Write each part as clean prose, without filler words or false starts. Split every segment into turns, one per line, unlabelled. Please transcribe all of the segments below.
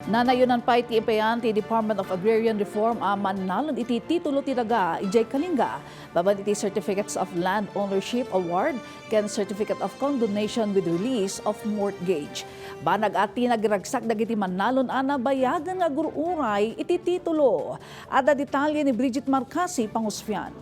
Nanayunan pa iti impayan ti Department of Agrarian Reform a mannalon iti titulo ti daga ijay Kalinga. Babad iti Certificates of Land Ownership Award ken Certificate of Condonation with Release of Mortgage. Banag ati nagragsak dagiti mannalon ana bayagan nga gururay iti titulo. Ada detalye ni Bridget Marcasi panguspian.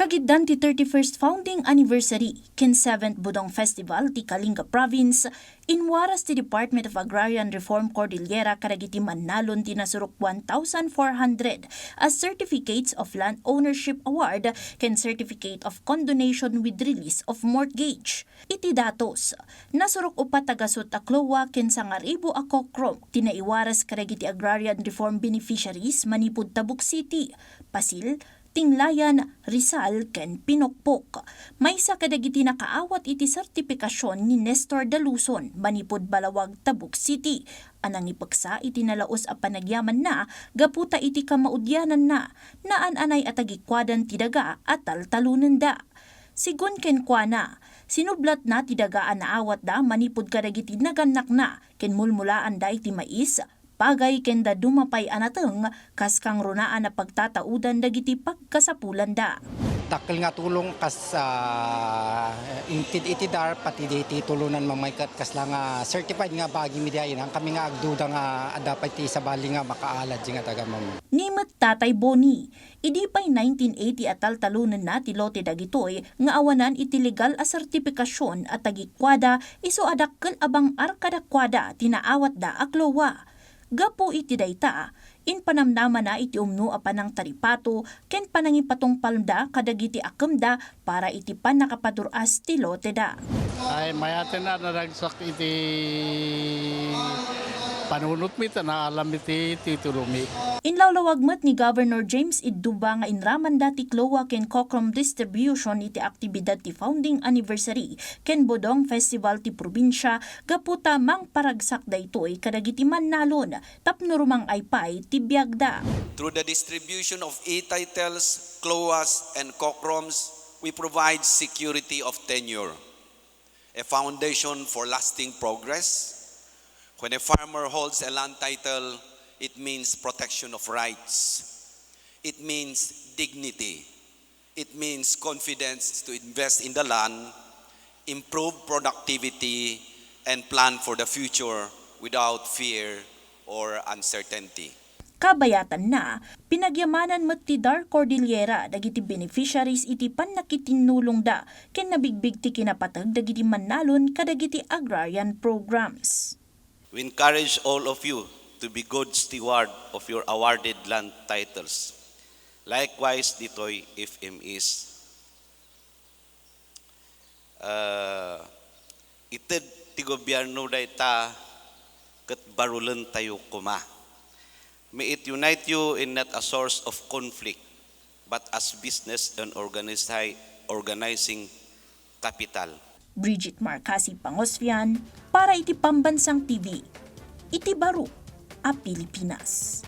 Kagiddan ti 31st founding anniversary ken 7th Budong Festival ti Kalinga Province, inwaras ti Department of Agrarian Reform Cordillera kadagiti mannalon ti nasurok 1,400 as Certificates of Land Ownership Award ken Certificate of Condonation with Release of Mortgage. Iti datos, nasurok upat tagasot aklowa ken sangaribo a kokrom ti naiwaras kadagiti agrarian reform beneficiaries manipud Tabuk City, Pasil, Tinglayan, Rizal, ken Pinokpok. Maysa kadagiti nakaawat iti sertipikasyon ni Nestor Daluson, manipud Balawag, Tabuk City. Anang ipaksa iti nalaos a panagyaman na, gaputa iti kamaudyanan na, naan-anay at agikwadan ti daga at taltalunan da. Sigun ken kuana, sinublat na ti dagaan na awat da manipud kadagiti naganak na, ken mulmulaan da iti mais, pagay kenda dumapay anateng kas kang runaan na pagtataudan dagiti pagkasapulan da.
Takil nga tulong kas iti DAR pati di titulunan mamaykat kas lang certified nga bagi midyain ang kami nga agduda nga dapat ti sabali nga makaalad nga taga mam.
Nimet Tatay Boni, idi pay 1980 at taltalunan na ti lote dagitoy nga awanan iti legal a sertipikasyon at tagikwada iso adakkel abang arkadakwada tinaawat da aklowa. Gapo iti dayta, in panamnama na iti umno a panang taripato ken panangipatong palda kadagiti akemda para iti panakapaduras ti lote da.
Ay mayaten na naragsak iti panunot mi na alam iti titulo mi.
Inlawlawagmat ni Governor James Idduba nga inraman dati klowa ken kokrom distribution iti aktibidad ti founding anniversary ken Bodong Festival ti probinsya gaputa mang paragsak daytoy kadagiti mannalon tapno rumang impaay ti biagda.
Through the distribution of e-titles, klowas, and kokroms, we provide security of tenure, a foundation for lasting progress. When a farmer holds a land title, it means protection of rights. It means dignity. It means confidence to invest in the land, improve productivity, and plan for the future without fear or uncertainty.
Kabayatan na, pinagyamanan met ti DAR Cordillera dagiti beneficiaries iti pannakitinulong da ken nabigbig ti kinapatag dagiti mannalon kadagiti agrarian programs.
We encourage all of you to be good steward of your awarded land titles. Likewise, ditoy FMEs. Ited ti gobyerno dayta ket barulen tayo kuma. May it unite you in not a source of conflict, but as business and organizing capital.
Bridget Marcasi Pangosvian para iti Pambansang TV. Iti Baro a Pilipinas.